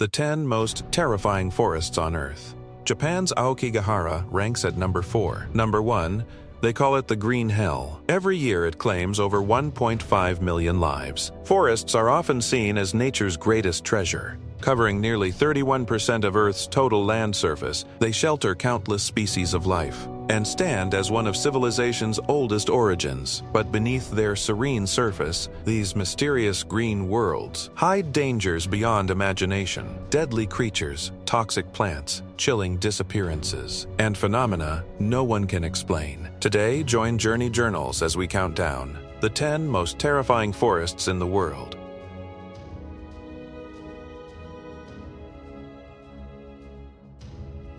The 10 most terrifying forests on Earth. Japan's Aokigahara ranks at number 4. Number 1, they call it the Green Hell. Every year it claims over 1.5 million lives. Forests are often seen as nature's greatest treasure. Covering nearly 31% of Earth's total land surface, they shelter countless species of life and stand as one of civilization's oldest origins. But beneath their serene surface, these mysterious green worlds hide dangers beyond imagination, deadly creatures, toxic plants, chilling disappearances, and phenomena no one can explain. Today, join Journey Journals as we count down the 10 most terrifying forests in the world.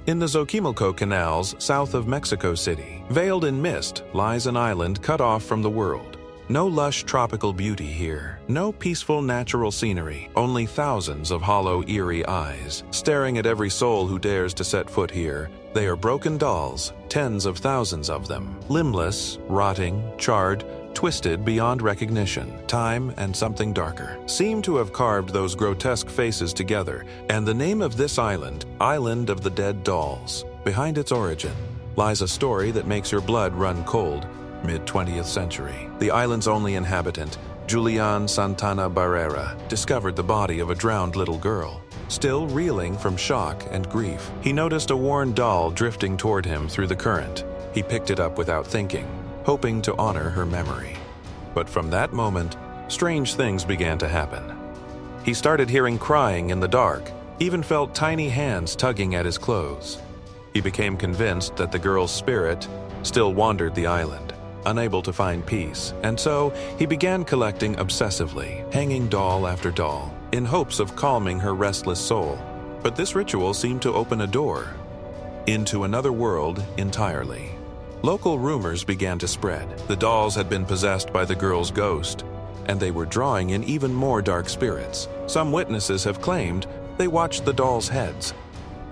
In the Xochimilco canals south of Mexico City, veiled in mist, lies an island cut off from the world. No lush tropical beauty here, no peaceful natural scenery, only thousands of hollow, eerie eyes, staring at every soul who dares to set foot here. They are broken dolls, tens of thousands of them, limbless, rotting, charred, twisted beyond recognition. Time and something darker seem to have carved those grotesque faces together, and the name of this island, Island of the Dead Dolls. Behind its origin lies a story that makes your blood run cold. Mid-20th century, the island's only inhabitant, Julian Santana Barrera, discovered the body of a drowned little girl. Still reeling from shock and grief, he noticed a worn doll drifting toward him through the current. He picked it up without thinking, hoping to honor her memory. But from that moment, strange things began to happen. He started hearing crying in the dark, even felt tiny hands tugging at his clothes. He became convinced that the girl's spirit still wandered the island, unable to find peace, and so he began collecting obsessively, hanging doll after doll, in hopes of calming her restless soul. But this ritual seemed to open a door into another world entirely. Local rumors began to spread. The dolls had been possessed by the girl's ghost, and they were drawing in even more dark spirits. Some witnesses have claimed they watched the dolls' heads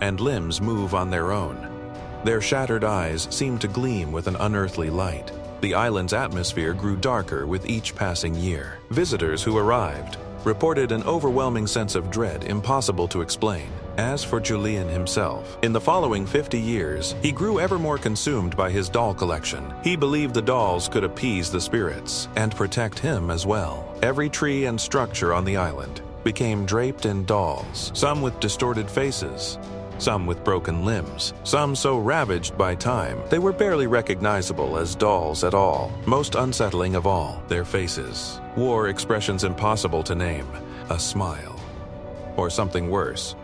and limbs move on their own. Their shattered eyes seemed to gleam with an unearthly light. The island's atmosphere grew darker with each passing year. Visitors who arrived reported an overwhelming sense of dread impossible to explain. As for Julian himself, in the following 50 years, he grew ever more consumed by his doll collection. He believed the dolls could appease the spirits and protect him as well. Every tree and structure on the island became draped in dolls, some with distorted faces, some with broken limbs, some so ravaged by time they were barely recognizable as dolls at all. Most unsettling of all, their faces wore expressions impossible to name, a smile, or something worse.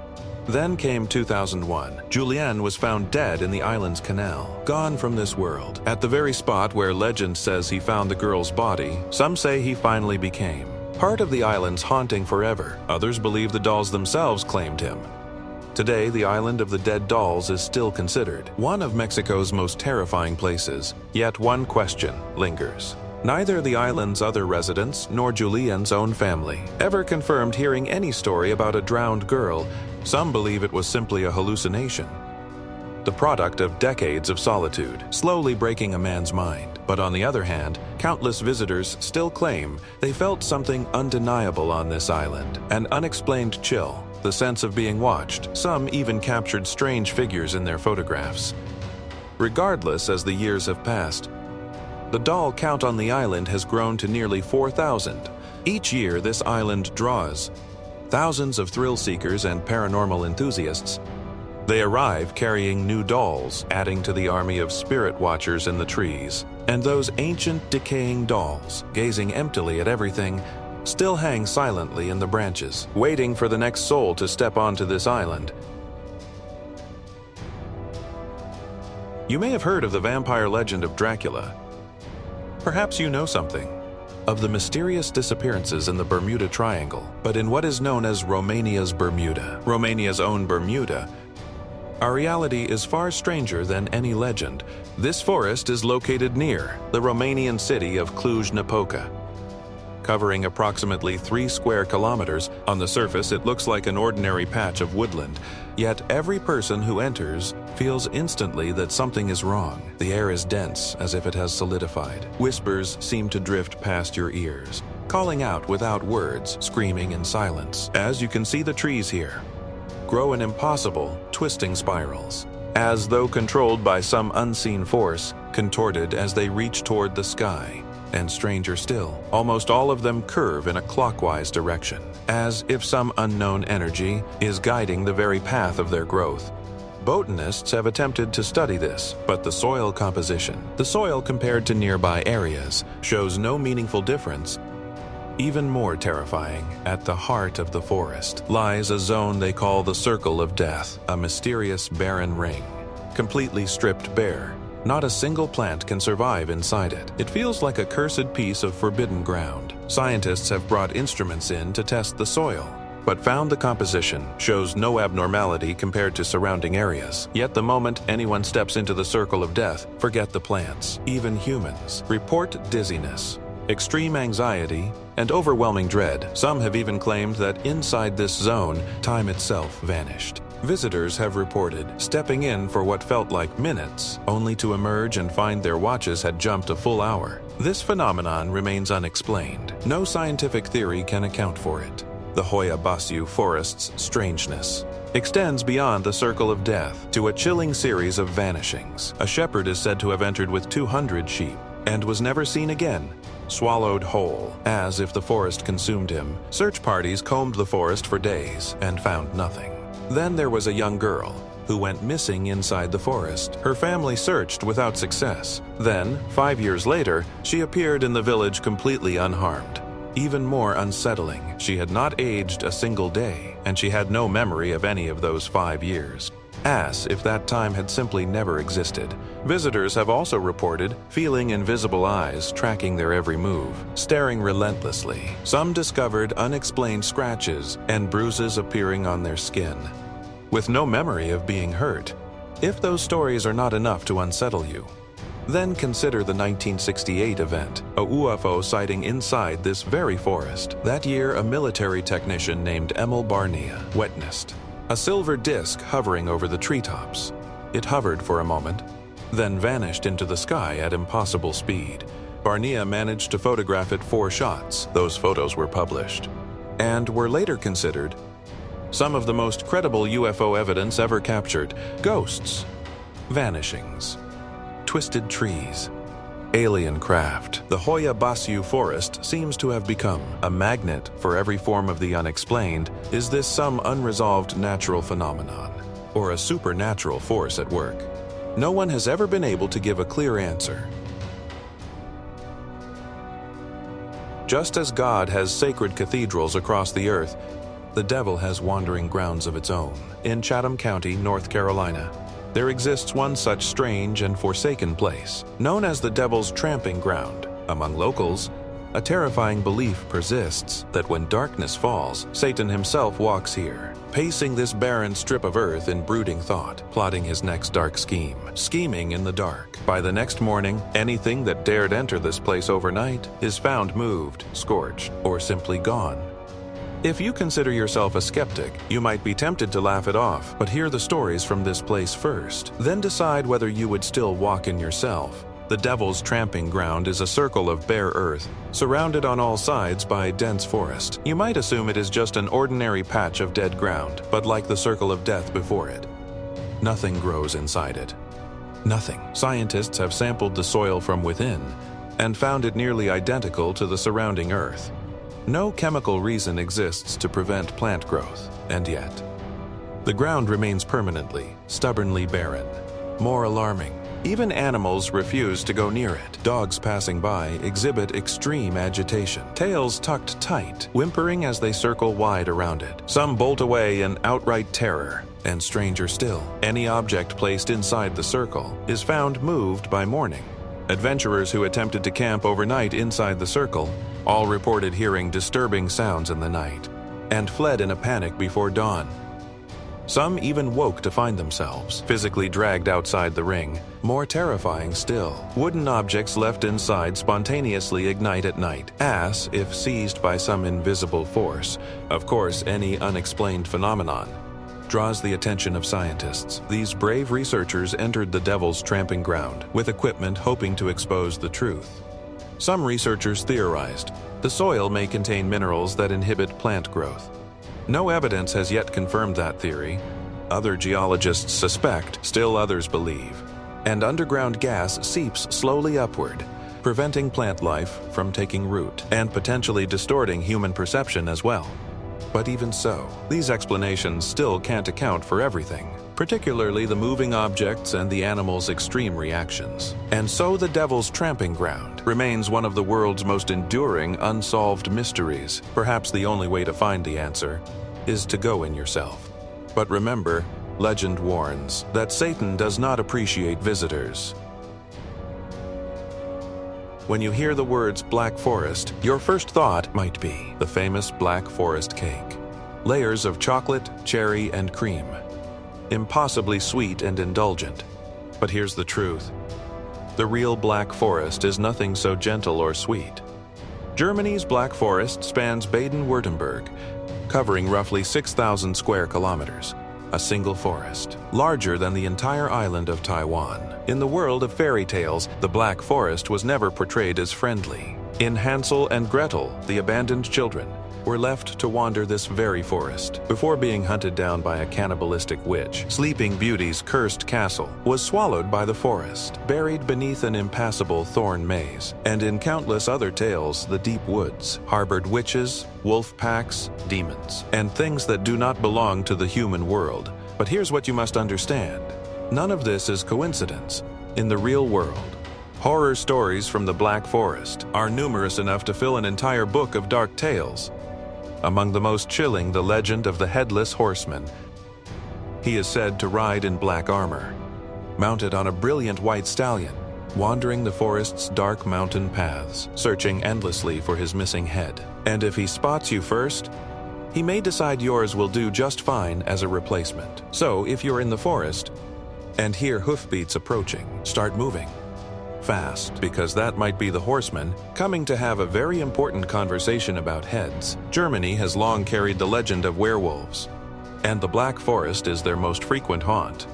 Then came 2001. Julien was found dead in the island's canal, gone from this world. At the very spot where legend says he found the girl's body, some say he finally became part of the island's haunting forever. Others believe the dolls themselves claimed him. Today, the Island of the Dead Dolls is still considered one of Mexico's most terrifying places. Yet one question lingers. Neither the island's other residents nor Julian's own family ever confirmed hearing any story about a drowned girl. Some believe it was simply a hallucination, the product of decades of solitude, slowly breaking a man's mind. But on the other hand, countless visitors still claim they felt something undeniable on this island, an unexplained chill, the sense of being watched. Some even captured strange figures in their photographs. Regardless, as the years have passed, the doll count on the island has grown to nearly 4,000. Each year, this island draws thousands of thrill seekers and paranormal enthusiasts. They arrive carrying new dolls, adding to the army of spirit watchers in the trees. And those ancient, decaying dolls, gazing emptily at everything, still hang silently in the branches, waiting for the next soul to step onto this island. You may have heard of the vampire legend of Dracula. Perhaps you know something of the mysterious disappearances in the Bermuda Triangle, but in what is known as Romania's Bermuda, Romania's own Bermuda, our reality is far stranger than any legend. This forest is located near the Romanian city of Cluj-Napoca. Covering approximately 3 square kilometers, on the surface it looks like an ordinary patch of woodland. Yet every person who enters feels instantly that something is wrong. The air is dense, as if it has solidified. Whispers seem to drift past your ears, calling out without words, screaming in silence. As you can see the trees here, grow in impossible, twisting spirals, as though controlled by some unseen force, contorted as they reach toward the sky. And stranger still, almost all of them curve in a clockwise direction, as if some unknown energy is guiding the very path of their growth. Botanists have attempted to study this, but the soil composition, the soil compared to nearby areas, shows no meaningful difference. Even more terrifying, at the heart of the forest lies a zone they call the Circle of Death, a mysterious barren ring, completely stripped bare. Not a single plant can survive inside it. It feels like a cursed piece of forbidden ground. Scientists have brought instruments in to test the soil, but found the composition shows no abnormality compared to surrounding areas. Yet the moment anyone steps into the Circle of Death, forget the plants. Even humans report dizziness, extreme anxiety, and overwhelming dread. Some have even claimed that inside this zone, time itself vanished. Visitors have reported stepping in for what felt like minutes, only to emerge and find their watches had jumped a full hour. This phenomenon remains unexplained. No scientific theory can account for it. The Hoia Baciu Forest's strangeness extends beyond the Circle of Death to a chilling series of vanishings. A shepherd is said to have entered with 200 sheep and was never seen again, swallowed whole, as if the forest consumed him. Search parties combed the forest for days and found nothing. Then there was a young girl who went missing inside the forest. Her family searched without success. Then, 5 years later, she appeared in the village completely unharmed. Even more unsettling, she had not aged a single day, and she had no memory of any of those 5 years. As if that time had simply never existed. Visitors have also reported feeling invisible eyes tracking their every move, staring relentlessly. Some discovered unexplained scratches and bruises appearing on their skin, with no memory of being hurt. If those stories are not enough to unsettle you, then consider the 1968 event, a UFO sighting inside this very forest. That year, a military technician named Emil Barnea witnessed a silver disc hovering over the treetops. It hovered for a moment, then vanished into the sky at impossible speed. Barnea managed to photograph it 4 shots. Those photos were published, and were later considered some of the most credible UFO evidence ever captured. Ghosts, vanishings, twisted trees, alien craft. The Hoia Baciu Forest seems to have become a magnet for every form of the unexplained. Is this some unresolved natural phenomenon, or a supernatural force at work? No one has ever been able to give a clear answer. Just as God has sacred cathedrals across the earth, the devil has wandering grounds of its own. In Chatham County, North Carolina, there exists one such strange and forsaken place, known as the Devil's Tramping Ground. Among locals, a terrifying belief persists that when darkness falls, Satan himself walks here, pacing this barren strip of earth in brooding thought, plotting his next dark scheme, scheming in the dark. By the next morning, anything that dared enter this place overnight is found moved, scorched, or simply gone. If you consider yourself a skeptic, you might be tempted to laugh it off, but hear the stories from this place first. Then decide whether you would still walk in yourself. The Devil's Tramping Ground is a circle of bare earth, surrounded on all sides by dense forest. You might assume it is just an ordinary patch of dead ground, but like the Circle of Death before it, nothing grows inside it. Nothing. Scientists have sampled the soil from within and found it nearly identical to the surrounding earth. No chemical reason exists to prevent plant growth, and yet the ground remains permanently, stubbornly barren. More alarming, even animals refuse to go near it. Dogs passing by exhibit extreme agitation, tails tucked tight, whimpering as they circle wide around it. Some bolt away in outright terror, and stranger still, any object placed inside the circle is found moved by morning. Adventurers who attempted to camp overnight inside the circle all reported hearing disturbing sounds in the night and fled in a panic before dawn. Some even woke to find themselves physically dragged outside the ring. More terrifying still, wooden objects left inside spontaneously ignite at night, as if seized by some invisible force. Of course, any unexplained phenomenon draws the attention of scientists. These brave researchers entered the Devil's Tramping Ground with equipment hoping to expose the truth. Some researchers theorized the soil may contain minerals that inhibit plant growth. No evidence has yet confirmed that theory. Other geologists suspect, still others believe. And underground gas seeps slowly upward, preventing plant life from taking root and potentially distorting human perception as well. But even so, these explanations still can't account for everything, particularly the moving objects and the animals' extreme reactions. And so the Devil's Tramping Ground remains one of the world's most enduring unsolved mysteries. Perhaps the only way to find the answer is to go in yourself. But remember, legend warns that Satan does not appreciate visitors. When you hear the words Black Forest, your first thought might be the famous Black Forest cake. Layers of chocolate, cherry, and cream. Impossibly sweet and indulgent. But here's the truth. The real Black Forest is nothing so gentle or sweet. Germany's Black Forest spans Baden-Württemberg, covering roughly 6,000 square kilometers. A single forest, larger than the entire island of Taiwan. In the world of fairy tales, the Black Forest was never portrayed as friendly. In Hansel and Gretel, the abandoned children were left to wander this very forest before being hunted down by a cannibalistic witch. Sleeping Beauty's cursed castle was swallowed by the forest, buried beneath an impassable thorn maze. And in countless other tales, the deep woods harbored witches, wolf packs, demons, and things that do not belong to the human world. But here's what you must understand. None of this is coincidence. In the real world, horror stories from the Black Forest are numerous enough to fill an entire book of dark tales. Among the most chilling, the legend of the Headless Horseman. He is said to ride in black armor, mounted on a brilliant white stallion, wandering the forest's dark mountain paths, searching endlessly for his missing head. And if he spots you first, he may decide yours will do just fine as a replacement. So if you're in the forest and hear hoofbeats approaching, start moving fast, because that might be the horseman coming to have a very important conversation about heads. Germany has long carried the legend of werewolves, and the Black Forest is their most frequent haunt.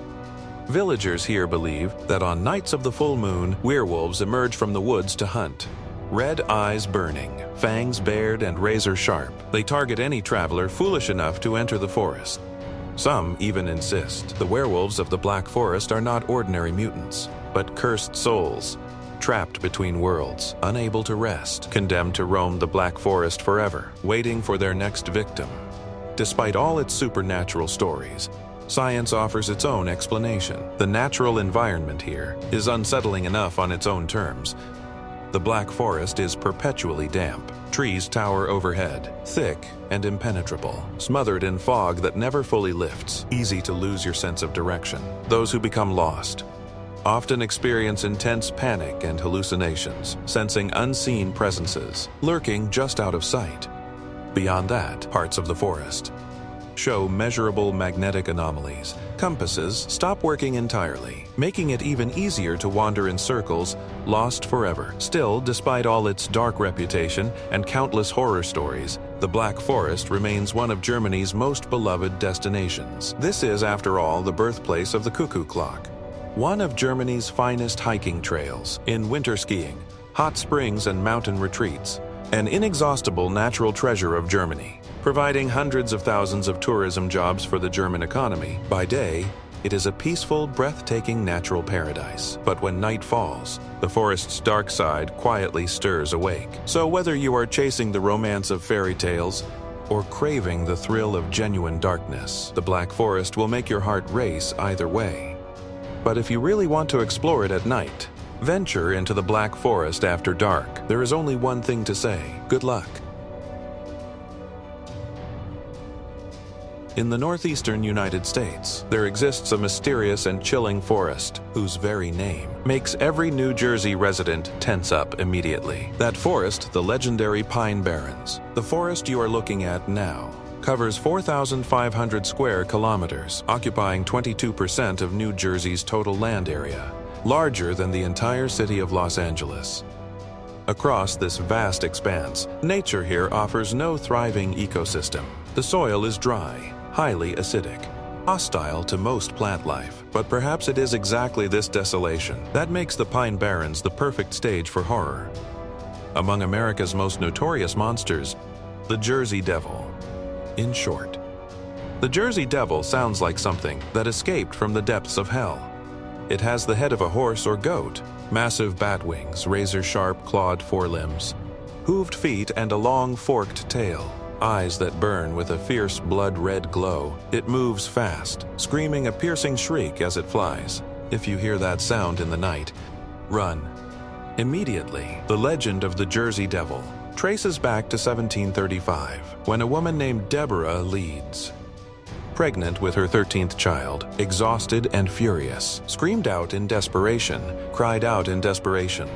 Villagers here believe that on nights of the full moon, werewolves emerge from the woods to hunt. Red eyes burning, fangs bared and razor sharp, they target any traveler foolish enough to enter the forest. Some even insist the werewolves of the Black Forest are not ordinary mutants, but cursed souls, trapped between worlds, unable to rest, condemned to roam the Black Forest forever, waiting for their next victim. Despite all its supernatural stories, science offers its own explanation. The natural environment here is unsettling enough on its own terms. The Black Forest is perpetually damp. Trees tower overhead, thick and impenetrable, smothered in fog that never fully lifts, easy to lose your sense of direction. Those who become lost often experience intense panic and hallucinations, sensing unseen presences, lurking just out of sight. Beyond that, parts of the forest show measurable magnetic anomalies. Compasses stop working entirely, making it even easier to wander in circles, lost forever. Still, despite all its dark reputation and countless horror stories, the Black Forest remains one of Germany's most beloved destinations. This is, after all, the birthplace of the cuckoo clock. One of Germany's finest hiking trails, in winter skiing, hot springs and mountain retreats, an inexhaustible natural treasure of Germany, providing hundreds of thousands of tourism jobs for the German economy. By day, it is a peaceful, breathtaking natural paradise. But when night falls, the forest's dark side quietly stirs awake. So whether you are chasing the romance of fairy tales or craving the thrill of genuine darkness, the Black Forest will make your heart race either way. But if you really want to explore it at night, venture into the Black Forest after dark. There is only one thing to say: good luck. In the northeastern United States, there exists a mysterious and chilling forest whose very name makes every New Jersey resident tense up immediately. That forest, the legendary Pine Barrens. The forest you are looking at now covers 4,500 square kilometers, occupying 22% of New Jersey's total land area, larger than the entire city of Los Angeles. Across this vast expanse, nature here offers no thriving ecosystem. The soil is dry, highly acidic, hostile to most plant life. But perhaps it is exactly this desolation that makes the Pine Barrens the perfect stage for horror. Among America's most notorious monsters, the Jersey Devil. In short, The Jersey Devil sounds like something that escaped from the depths of hell. It has the head of a horse or goat, massive bat wings, razor-sharp clawed forelimbs, hooved feet, and a long forked tail. Eyes that burn with a fierce blood-red glow. It moves fast, screaming a piercing shriek as it flies. If you hear that sound in the night, run. Immediately, the legend of the Jersey Devil traces back to 1735, when a woman named Deborah Leeds, pregnant with her 13th child, exhausted and furious, cried out in desperation.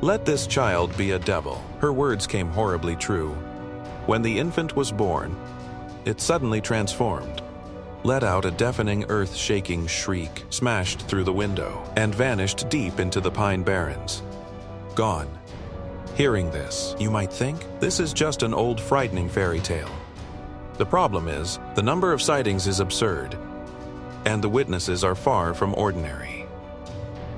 Let this child be a devil. Her words came horribly true. When the infant was born, it suddenly transformed, let out a deafening earth-shaking shriek, smashed through the window, and vanished deep into the pine barrens. Gone. Hearing this, you might think this is just an old frightening fairy tale. The problem is, the number of sightings is absurd, and the witnesses are far from ordinary.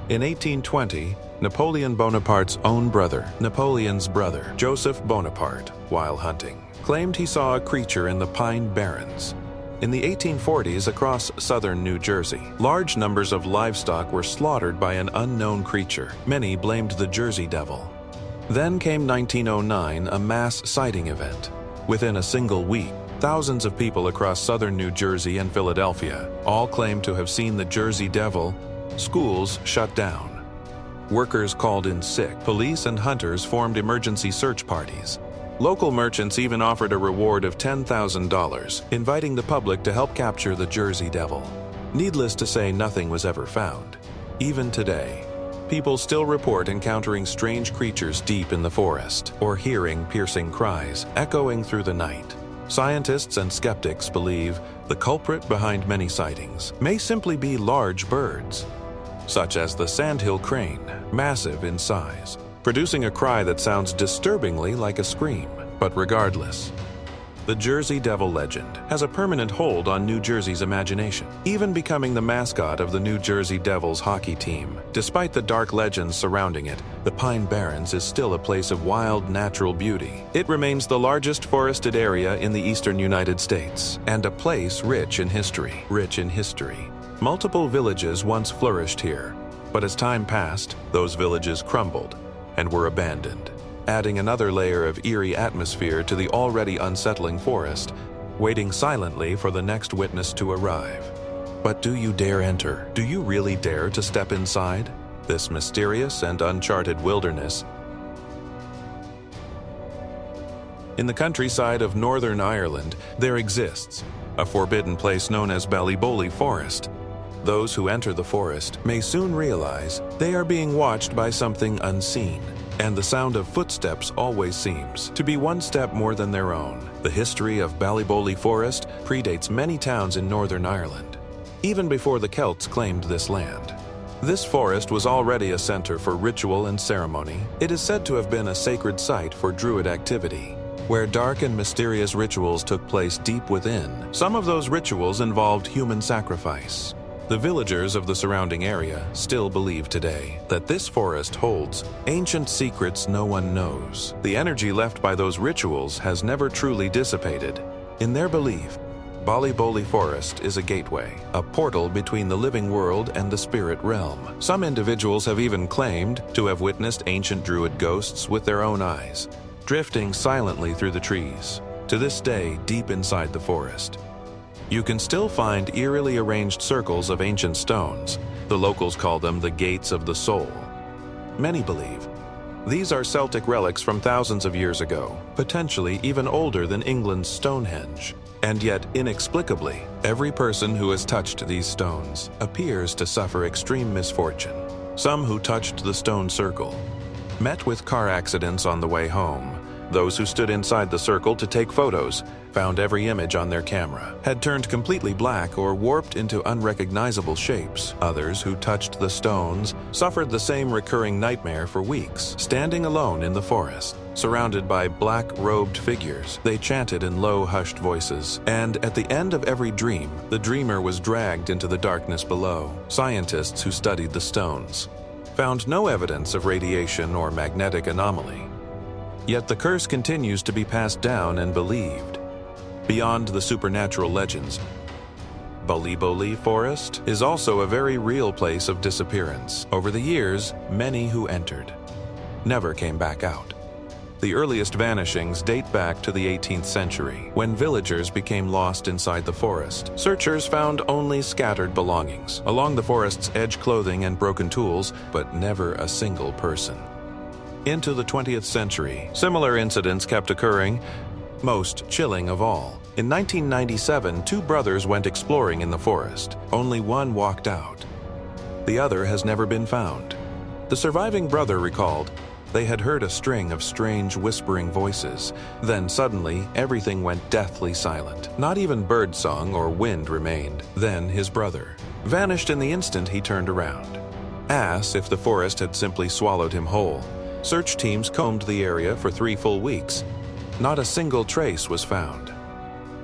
In 1820, Napoleon Bonaparte's own brother, Napoleon's brother, Joseph Bonaparte, while hunting, claimed he saw a creature in the Pine Barrens. In the 1840s, across southern New Jersey, large numbers of livestock were slaughtered by an unknown creature. Many blamed the Jersey Devil. Then came 1909, a mass sighting event. Within a single week, thousands of people across southern New Jersey and Philadelphia all claimed to have seen the Jersey Devil. Schools shut down. Workers called in sick. Police and hunters formed emergency search parties. Local merchants even offered a reward of $10,000, inviting the public to help capture the Jersey Devil. Needless to say, nothing was ever found. Even today, people still report encountering strange creatures deep in the forest, or hearing piercing cries echoing through the night. Scientists and skeptics believe the culprit behind many sightings may simply be large birds, such as the sandhill crane, massive in size, producing a cry that sounds disturbingly like a scream. But regardless, the Jersey Devil legend has a permanent hold on New Jersey's imagination, even becoming the mascot of the New Jersey Devils hockey team. Despite the dark legends surrounding it, the Pine Barrens is still a place of wild natural beauty. It remains the largest forested area in the eastern United States, and a place rich in history. Multiple villages once flourished here, but as time passed, those villages crumbled and were abandoned, adding another layer of eerie atmosphere to the already unsettling forest, waiting silently for the next witness to arrive. But do you dare enter? Do you really dare to step inside this mysterious and uncharted wilderness? In the countryside of Northern Ireland, there exists a forbidden place known as Ballyboley Forest. Those who enter the forest may soon realize they are being watched by something unseen, and the sound of footsteps always seems to be one step more than their own. The history of Ballyboley Forest predates many towns in Northern Ireland, even before the Celts claimed this land. This forest was already a center for ritual and ceremony. It is said to have been a sacred site for Druid activity, where dark and mysterious rituals took place deep within. Some of those rituals involved human sacrifice. The villagers of the surrounding area still believe today that this forest holds ancient secrets no one knows. The energy left by those rituals has never truly dissipated. In their belief, Ballyboley Forest is a gateway, a portal between the living world and the spirit realm. Some individuals have even claimed to have witnessed ancient Druid ghosts with their own eyes, drifting silently through the trees. To this day, deep inside the forest, you can still find eerily arranged circles of ancient stones. The locals call them the Gates of the Soul. Many believe these are Celtic relics from thousands of years ago, potentially even older than England's Stonehenge. And yet, inexplicably, every person who has touched these stones appears to suffer extreme misfortune. Some who touched the stone circle met with car accidents on the way home. Those who stood inside the circle to take photos found every image on their camera had turned completely black or warped into unrecognizable shapes. Others who touched the stones suffered the same recurring nightmare for weeks, standing alone in the forest. Surrounded by black-robed figures, they chanted in low, hushed voices, and at the end of every dream, the dreamer was dragged into the darkness below. Scientists who studied the stones found no evidence of radiation or magnetic anomaly. Yet the curse continues to be passed down and believed. Beyond the supernatural legends, Ballyboley Forest is also a very real place of disappearance. Over the years, many who entered never came back out. The earliest vanishings date back to the 18th century, when villagers became lost inside the forest. Searchers found only scattered belongings, along the forest's edge clothing and broken tools, but never a single person. Into the 20th century, similar incidents kept occurring, most chilling of all. In 1997, two brothers went exploring in the forest. Only one walked out. The other has never been found. The surviving brother recalled, they had heard a string of strange whispering voices. Then suddenly, everything went deathly silent. Not even birdsong or wind remained. Then his brother vanished in the instant he turned around. Asked if the forest had simply swallowed him whole. Search teams combed the area for 3 full weeks. Not a single trace was found.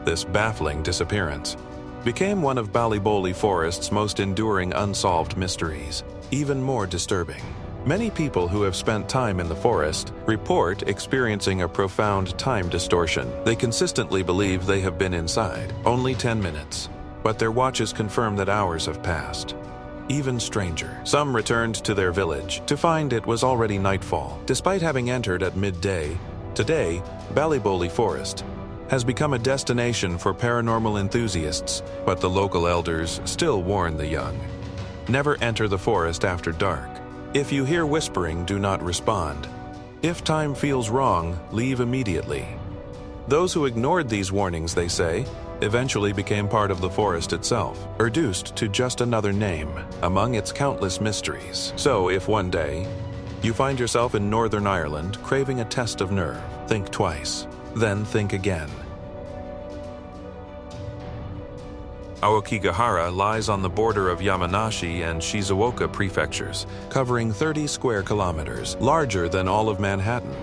This baffling disappearance became one of Ballyboley Forest's most enduring unsolved mysteries. Even more disturbing, many people who have spent time in the forest report experiencing a profound time distortion. They consistently believe they have been inside only 10 minutes, but their watches confirm that hours have passed. Even stranger, some returned to their village to find it was already nightfall. Despite having entered at midday, today, Ballyboley Forest has become a destination for paranormal enthusiasts, but the local elders still warn the young. Never enter the forest after dark. If you hear whispering, do not respond. If time feels wrong, leave immediately. Those who ignored these warnings, they say, eventually became part of the forest itself, reduced to just another name among its countless mysteries. So if one day you find yourself in Northern Ireland craving a test of nerve, think twice, then think again. Aokigahara lies on the border of Yamanashi and Shizuoka prefectures, covering 30 square kilometers, larger than all of Manhattan.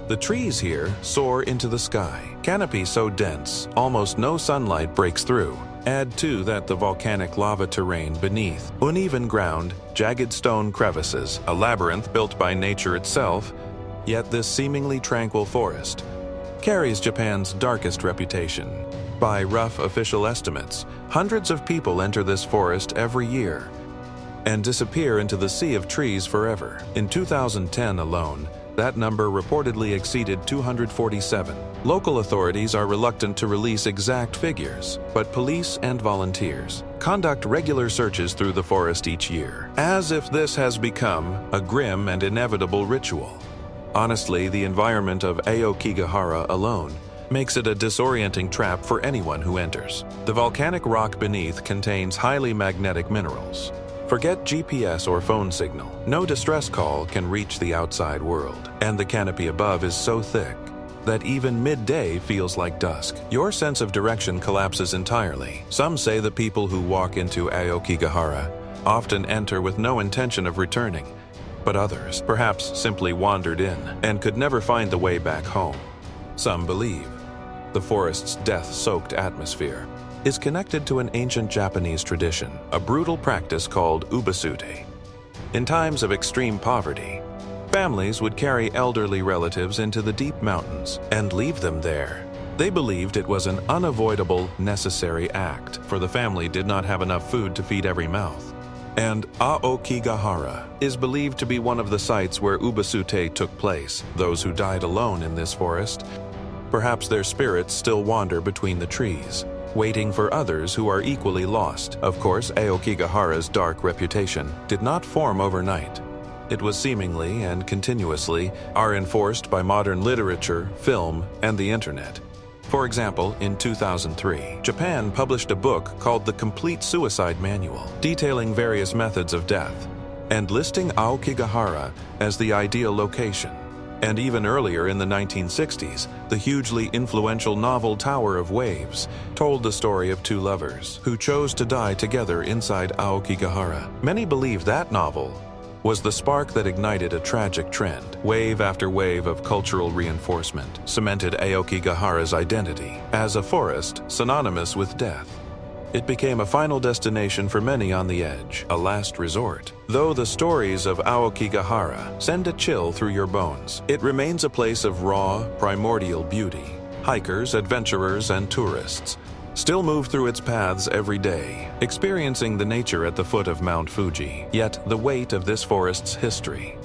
The trees here soar into the sky, canopy so dense, almost no sunlight breaks through. Add to that the volcanic lava terrain beneath, uneven ground, jagged stone crevices, a labyrinth built by nature itself, yet this seemingly tranquil forest carries Japan's darkest reputation. By rough official estimates, hundreds of people enter this forest every year and disappear into the sea of trees forever. In 2010 alone, that number reportedly exceeded 247. Local authorities are reluctant to release exact figures, but police and volunteers conduct regular searches through the forest each year, as if this has become a grim and inevitable ritual. Honestly, the environment of Aokigahara alone makes it a disorienting trap for anyone who enters. The volcanic rock beneath contains highly magnetic minerals. Forget GPS or phone signal. No distress call can reach the outside world. And the canopy above is so thick that even midday feels like dusk. Your sense of direction collapses entirely. Some say the people who walk into Aokigahara often enter with no intention of returning, but others perhaps simply wandered in and could never find the way back home. Some believe the forest's death-soaked atmosphere is connected to an ancient Japanese tradition, a brutal practice called ubasute. In times of extreme poverty, families would carry elderly relatives into the deep mountains and leave them there. They believed it was an unavoidable, necessary act, for the family did not have enough food to feed every mouth. And Aokigahara is believed to be one of the sites where ubasute took place. Those who died alone in this forest, perhaps their spirits still wander between the trees, waiting for others who are equally lost. Of course, Aokigahara's dark reputation did not form overnight. It was seemingly and continuously reinforced by modern literature, film, and the internet. For example, in 2003, Japan published a book called The Complete Suicide Manual, detailing various methods of death and listing Aokigahara as the ideal location. And even earlier in the 1960s, the hugely influential novel Tower of Waves told the story of two lovers who chose to die together inside Aokigahara. Many believe that novel was the spark that ignited a tragic trend. Wave after wave of cultural reinforcement cemented Aokigahara's identity as a forest synonymous with death. It became a final destination for many on the edge, a last resort. Though the stories of Aokigahara send a chill through your bones, it remains a place of raw, primordial beauty. Hikers, adventurers, and tourists still move through its paths every day, experiencing the nature at the foot of Mount Fuji. Yet the weight of this forest's history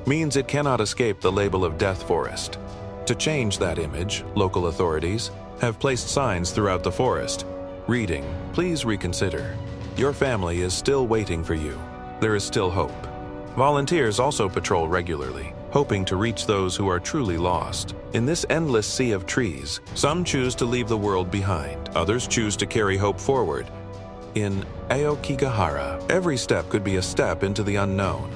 means it cannot escape the label of Death Forest. To change that image, local authorities have placed signs throughout the forest, reading, "Please reconsider. Your family is still waiting for you. There is still hope." Volunteers also patrol regularly, hoping to reach those who are truly lost. In this endless sea of trees, some choose to leave the world behind, others choose to carry hope forward. In Aokigahara, every step could be a step into the unknown.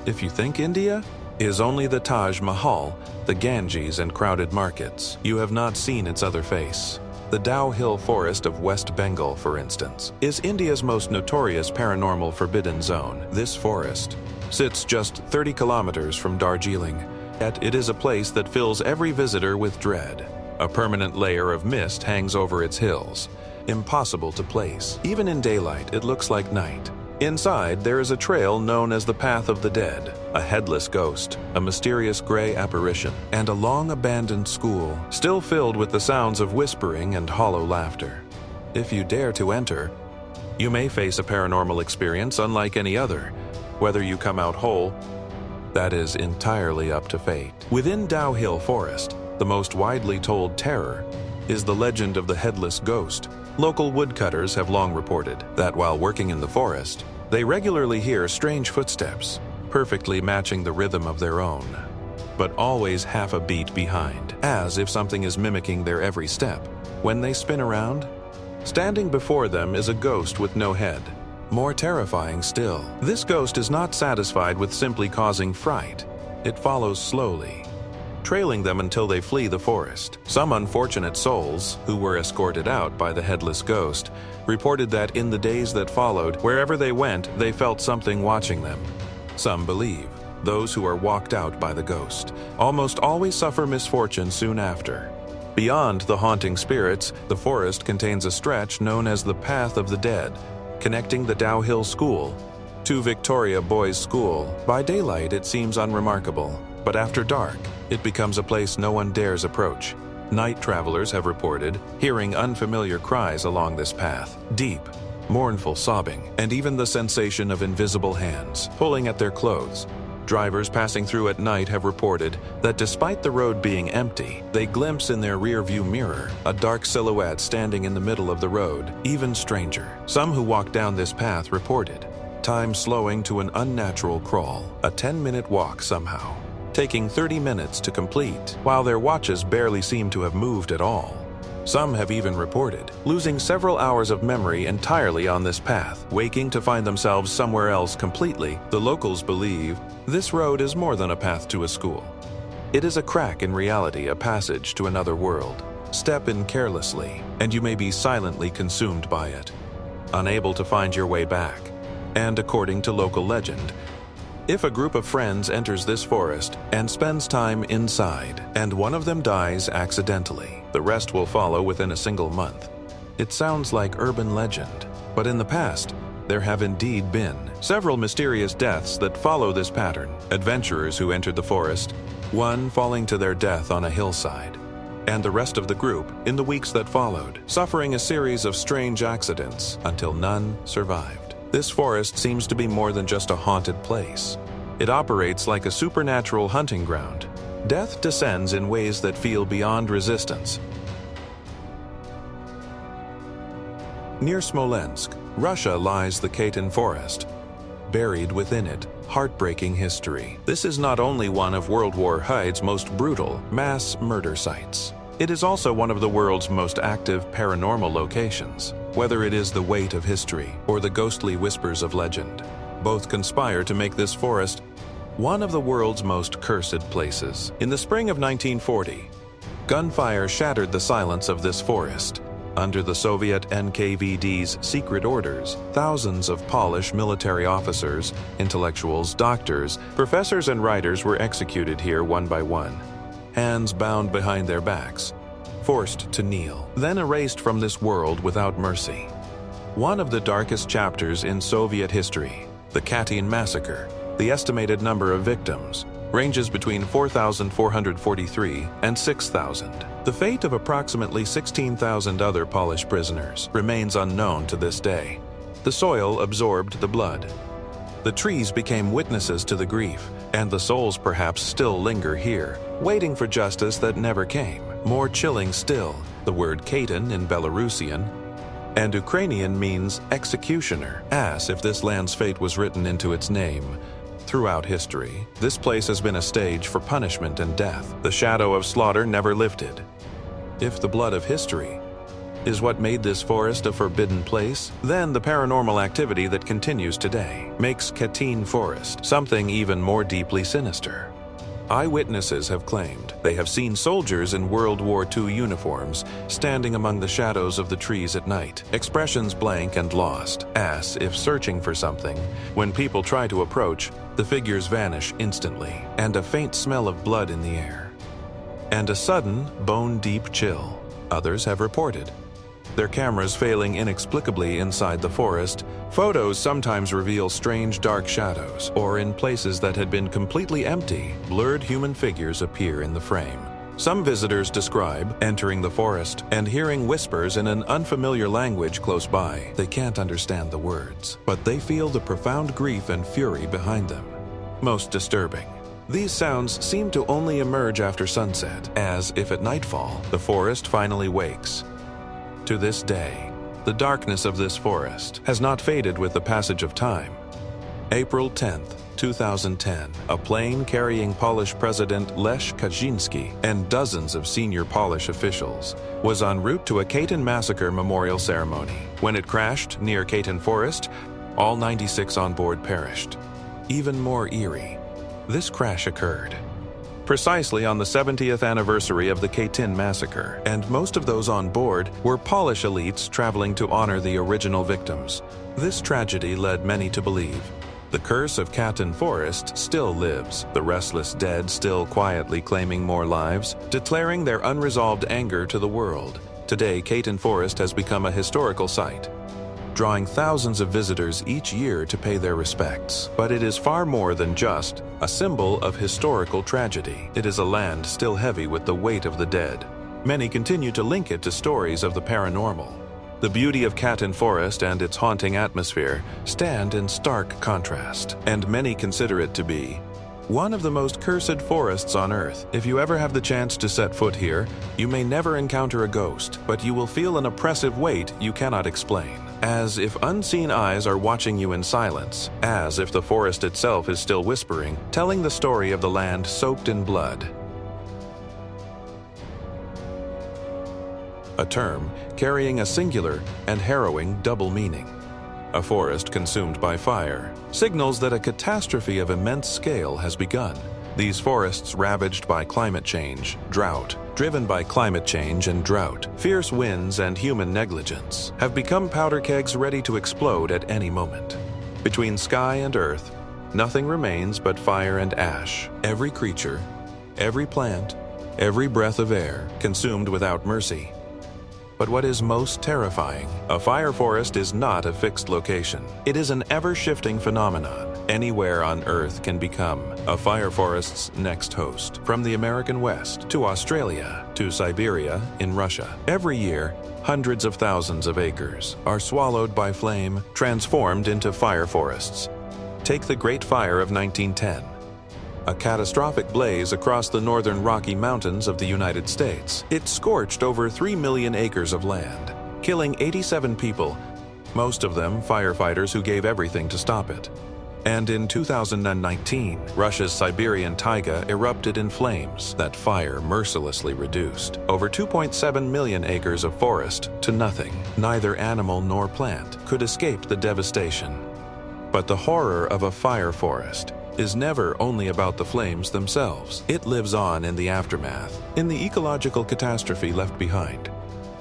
If you think India is only the Taj Mahal, the Ganges, and crowded markets, you have not seen its other face. The Dow Hill Forest of West Bengal, for instance, is India's most notorious paranormal forbidden zone. This forest sits just 30 kilometers from Darjeeling, yet it is a place that fills every visitor with dread. A permanent layer of mist hangs over its hills, impossible to place. Even in daylight, it looks like night. Inside, there is a trail known as the Path of the Dead, a headless ghost, a mysterious gray apparition, and a long-abandoned school, still filled with the sounds of whispering and hollow laughter. If you dare to enter, you may face a paranormal experience unlike any other. Whether you come out whole, that is entirely up to fate. Within Dow Hill Forest, the most widely told terror is the legend of the headless ghost. Local woodcutters have long reported that while working in the forest, they regularly hear strange footsteps, perfectly matching the rhythm of their own, but always half a beat behind, as if something is mimicking their every step. When they spin around, standing before them is a ghost with no head. More terrifying still, this ghost is not satisfied with simply causing fright. It follows slowly, trailing them until they flee the forest. Some unfortunate souls, who were escorted out by the headless ghost, reported that in the days that followed, wherever they went, they felt something watching them. Some believe those who are walked out by the ghost almost always suffer misfortune soon after. Beyond the haunting spirits, the forest contains a stretch known as the Path of the Dead, connecting the Dow Hill School to Victoria Boys' School. By daylight, it seems unremarkable, but after dark, it becomes a place no one dares approach. Night travelers have reported hearing unfamiliar cries along this path, deep, mournful sobbing, and even the sensation of invisible hands pulling at their clothes. Drivers passing through at night have reported that despite the road being empty, they glimpse in their rear-view mirror a dark silhouette standing in the middle of the road. Even stranger, some who walk down this path reported time slowing to an unnatural crawl, a 10-minute walk somehow, taking 30 minutes to complete, while their watches barely seem to have moved at all. Some have even reported losing several hours of memory entirely on this path, waking to find themselves somewhere else completely. The locals believe this road is more than a path to a school. It is a crack in reality, a passage to another world. Step in carelessly, and you may be silently consumed by it, unable to find your way back. And according to local legend, if a group of friends enters this forest and spends time inside, and one of them dies accidentally, the rest will follow within a single month. It sounds like urban legend, but in the past, there have indeed been several mysterious deaths that follow this pattern. Adventurers who entered the forest, one falling to their death on a hillside, and the rest of the group, in the weeks that followed, suffering a series of strange accidents until none survived. This forest seems to be more than just a haunted place. It operates like a supernatural hunting ground. Death descends in ways that feel beyond resistance. Near Smolensk, Russia, lies the Katyn Forest. Buried within it, heartbreaking history. This is not only one of World War II's most brutal mass murder sites. It is also one of the world's most active paranormal locations. Whether it is the weight of history or the ghostly whispers of legend, both conspire to make this forest one of the world's most cursed places. In the spring of 1940, gunfire shattered the silence of this forest. Under the Soviet NKVD's secret orders, thousands of Polish military officers, intellectuals, doctors, professors, and writers were executed here one by one, hands bound behind their backs, forced to kneel, then erased from this world without mercy. One of the darkest chapters in Soviet history, the Katyn massacre, the estimated number of victims ranges between 4,443 and 6,000. The fate of approximately 16,000 other Polish prisoners remains unknown to this day. The soil absorbed the blood. The trees became witnesses to the grief, and the souls perhaps still linger here, waiting for justice that never came. More chilling still, the word Katyn in Belarusian and Ukrainian means executioner, as if this land's fate was written into its name. Throughout history, this place has been a stage for punishment and death. The shadow of slaughter never lifted. If the blood of history is what made this forest a forbidden place, then the paranormal activity that continues today makes Katyn Forest something even more deeply sinister. Eyewitnesses have claimed they have seen soldiers in World War II uniforms standing among the shadows of the trees at night, expressions blank and lost, as if searching for something. When people try to approach, the figures vanish instantly, and a faint smell of blood in the air. And a sudden, bone-deep chill, others have reported. Their cameras failing inexplicably inside the forest, photos sometimes reveal strange dark shadows, or in places that had been completely empty, blurred human figures appear in the frame. Some visitors describe entering the forest and hearing whispers in an unfamiliar language close by. They can't understand the words, but they feel the profound grief and fury behind them. Most disturbing, these sounds seem to only emerge after sunset, as if at nightfall, the forest finally wakes. To this day, the darkness of this forest has not faded with the passage of time. April 10th, 2010, a plane carrying Polish President Lech Kaczynski and dozens of senior Polish officials was en route to a Katyn massacre memorial ceremony. When it crashed near Katyn Forest, all 96 on board perished. Even more eerie, this crash occurred precisely on the 70th anniversary of the Katyn massacre, and most of those on board were Polish elites traveling to honor the original victims. This tragedy led many to believe the curse of Katyn Forest still lives, the restless dead still quietly claiming more lives, declaring their unresolved anger to the world. Today, Katyn Forest has become a historical site, drawing thousands of visitors each year to pay their respects. But it is far more than just a symbol of historical tragedy. It is a land still heavy with the weight of the dead. Many continue to link it to stories of the paranormal. The beauty of Katyn Forest and its haunting atmosphere stand in stark contrast, and many consider it to be one of the most cursed forests on Earth. If you ever have the chance to set foot here, you may never encounter a ghost, but you will feel an oppressive weight you cannot explain. As if unseen eyes are watching you in silence, as if the forest itself is still whispering, telling the story of the land soaked in blood. A term carrying a singular and harrowing double meaning. A forest consumed by fire signals that a catastrophe of immense scale has begun. These forests ravaged by climate change, drought, driven by climate change and drought, fierce winds and human negligence, have become powder kegs ready to explode at any moment. Between sky and earth, nothing remains but fire and ash. Every creature, every plant, every breath of air consumed without mercy. But what is most terrifying, a fire forest is not a fixed location. It is an ever-shifting phenomenon. Anywhere on Earth can become a fire forest's next host. From the American West to Australia to Siberia in Russia. Every year, hundreds of thousands of acres are swallowed by flame, transformed into fire forests. Take the Great Fire of 1910. A catastrophic blaze across the northern Rocky Mountains of the United States. It scorched over 3 million acres of land, killing 87 people, most of them firefighters who gave everything to stop it. And in 2019, Russia's Siberian taiga erupted in flames that fire mercilessly reduced over 2.7 million acres of forest to nothing. Neither animal nor plant could escape the devastation. But the horror of a fire forest is never only about the flames themselves. It lives on in the aftermath, in the ecological catastrophe left behind.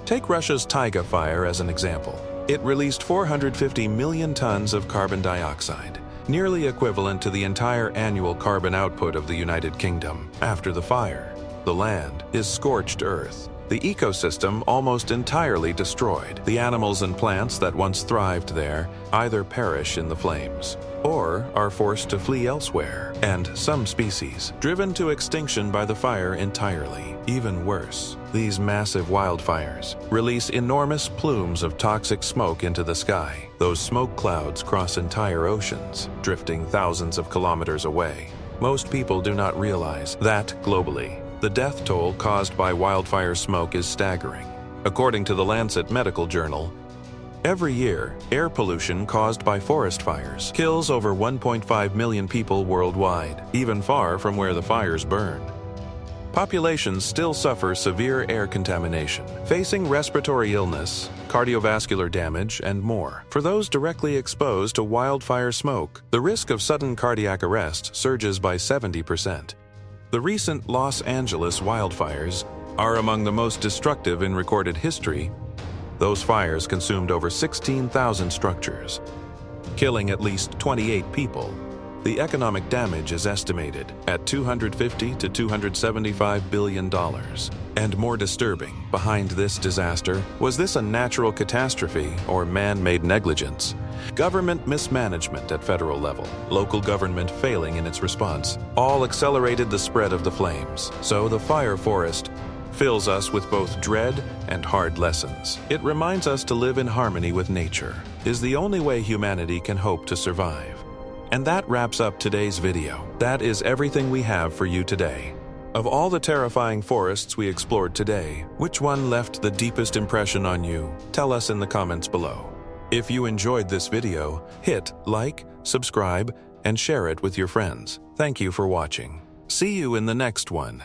Take Russia's taiga fire as an example. It released 450 million tons of carbon dioxide, nearly equivalent to the entire annual carbon output of the United Kingdom. After the fire, the land is scorched earth. the ecosystem almost entirely destroyed. The animals and plants that once thrived there either perish in the flames or are forced to flee elsewhere, and some species driven to extinction by the fire entirely. Even worse, these massive wildfires release enormous plumes of toxic smoke into the sky. Those smoke clouds cross entire oceans, drifting thousands of kilometers away. Most people do not realize that, globally, the death toll caused by wildfire smoke is staggering. According to the Lancet Medical Journal, every year, air pollution caused by forest fires kills over 1.5 million people worldwide, even far from where the fires burn. Populations still suffer severe air contamination, facing respiratory illness, cardiovascular damage, and more. For those directly exposed to wildfire smoke, the risk of sudden cardiac arrest surges by 70%. The recent Los Angeles wildfires are among the most destructive in recorded history. Those fires consumed over 16,000 structures, killing at least 28 people. The economic damage is estimated at $250 to $275 billion. And more disturbing, behind this disaster, was this a natural catastrophe or man-made negligence? Government mismanagement at federal level, local government failing in its response, all accelerated the spread of the flames. So the fire forest fills us with both dread and hard lessons. It reminds us to live in harmony with nature is the only way humanity can hope to survive. And that wraps up today's video. That is everything we have for you today. Of all the terrifying forests we explored today, which one left the deepest impression on you? Tell us in the comments below. If you enjoyed this video, hit like, subscribe, and share it with your friends. Thank you for watching. See you in the next one.